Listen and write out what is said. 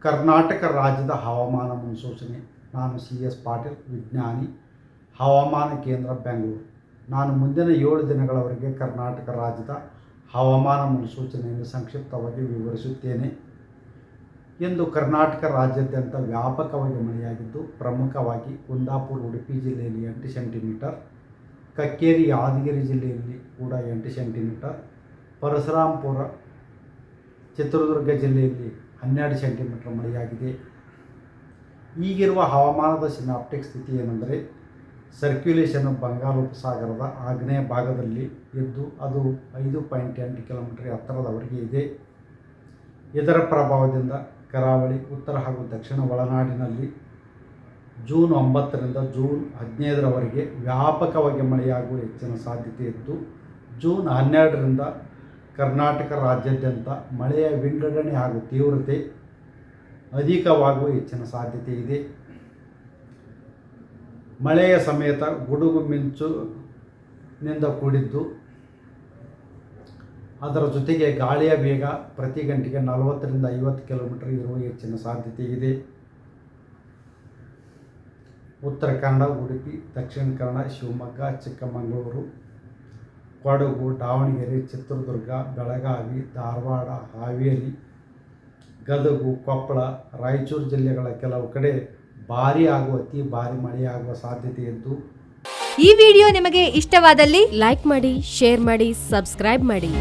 ಕರ್ನಾಟಕ ರಾಜ್ಯದ ಹವಾಮಾನ ಮುನ್ಸೂಚನೆ. ನಾನು CS ಪಾಟೀಲ್, ವಿಜ್ಞಾನಿ, ಹವಾಮಾನ ಕೇಂದ್ರ, ಬೆಂಗಳೂರು. ನಾನು ಮುಂದಿನ 7 ದಿನಗಳವರೆಗೆ ಕರ್ನಾಟಕ ರಾಜ್ಯದ ಹವಾಮಾನ ಮುನ್ಸೂಚನೆಯನ್ನು ಸಂಕ್ಷಿಪ್ತವಾಗಿ ವಿವರಿಸುತ್ತೇನೆ. ಇಂದು ಕರ್ನಾಟಕ ರಾಜ್ಯಾದ್ಯಂತ ವ್ಯಾಪಕವಾಗಿ ಮಳೆಯಾಗಿದ್ದು, ಪ್ರಮುಖವಾಗಿ ಕುಂದಾಪುರ, ಉಡುಪಿ ಜಿಲ್ಲೆಯಲ್ಲಿ 8 ಸೆಂಟಿಮೀಟರ್, ಕಕ್ಕೇರಿ, ಯಾದಗಿರಿ ಜಿಲ್ಲೆಯಲ್ಲಿ ಕೂಡ 8 ಸೆಂಟಿಮೀಟರ್, ಪರಶುರಾಂಪುರ, ಚಿತ್ರದುರ್ಗ ಜಿಲ್ಲೆಯಲ್ಲಿ 12 ಸೆಂಟಿಮೀಟರ್ ಮಳೆಯಾಗಿದೆ. ಈಗಿರುವ ಹವಾಮಾನದ ಸಿನಾಪ್ಟಿಕ್ ಸ್ಥಿತಿ ಏನೆಂದರೆ, ಸರ್ಕ್ಯುಲೇಷನ್ ಬಂಗಾಳೋಪಸಾಗರದ ಆಗ್ನೇಯ ಭಾಗದಲ್ಲಿ ಇದ್ದು ಅದು 5.8 ಕಿಲೋಮೀಟರ್ ಎತ್ತರದವರೆಗೆ ಇದೆ. ಇದರ ಪ್ರಭಾವದಿಂದ ಕರಾವಳಿ, ಉತ್ತರ ಹಾಗೂ ದಕ್ಷಿಣ ಒಳನಾಡಿನಲ್ಲಿ ಜೂನ್ 9ರಿಂದ ಜೂನ್ 15ರವರೆಗೆ ವ್ಯಾಪಕವಾಗಿ ಮಳೆಯಾಗುವ ಹೆಚ್ಚಿನ ಸಾಧ್ಯತೆ ಇದ್ದು, ಜೂನ್ 12ರಿಂದ ಕರ್ನಾಟಕ ರಾಜ್ಯಾದ್ಯಂತ ಮಳೆಯ ವಿಂಗಡಣೆ ಹಾಗೂ ತೀವ್ರತೆ ಅಧಿಕವಾಗುವ ಹೆಚ್ಚಿನ ಸಾಧ್ಯತೆ ಇದೆ. ಮಳೆಯ ಸಮೇತ ಗುಡುಗು ಮಿಂಚಿನಿಂದ ಕೂಡಿದ್ದು, ಅದರ ಜೊತೆಗೆ ಗಾಳಿಯ ವೇಗ ಪ್ರತಿ ಗಂಟೆಗೆ 40ರಿಂದ 50 ಕಿಲೋಮೀಟರ್ ಇರುವ ಹೆಚ್ಚಿನ ಸಾಧ್ಯತೆ ಇದೆ. ಉತ್ತರ ಕನ್ನಡ, ಉಡುಪಿ, ದಕ್ಷಿಣ ಕನ್ನಡ, ಶಿವಮೊಗ್ಗ, ಚಿಕ್ಕಮಗಳೂರು, ಕೊಡಗು, ದಾವಣಗೆರೆ, ಚಿತ್ರದುರ್ಗ, ಬೆಳಗಾವಿ, ಧಾರವಾಡ, ಹಾವೇರಿ, ಗದಗ, ಕೊಪ್ಪಳ, ರಾಯಚೂರು ಜಿಲ್ಲೆಗಳ ಕೆಲವು ಕಡೆ ಭಾರೀ ಹಾಗೂ ಅತಿ ಭಾರೀ ಮಳೆಯಾಗುವ ಸಾಧ್ಯತೆ ಇದ್ದು, ಈ ವಿಡಿಯೋ ನಿಮಗೆ ಇಷ್ಟವಾದಲ್ಲಿ ಲೈಕ್ ಮಾಡಿ, ಶೇರ್ ಮಾಡಿ, ಸಬ್ಸ್ಕ್ರೈಬ್ ಮಾಡಿ.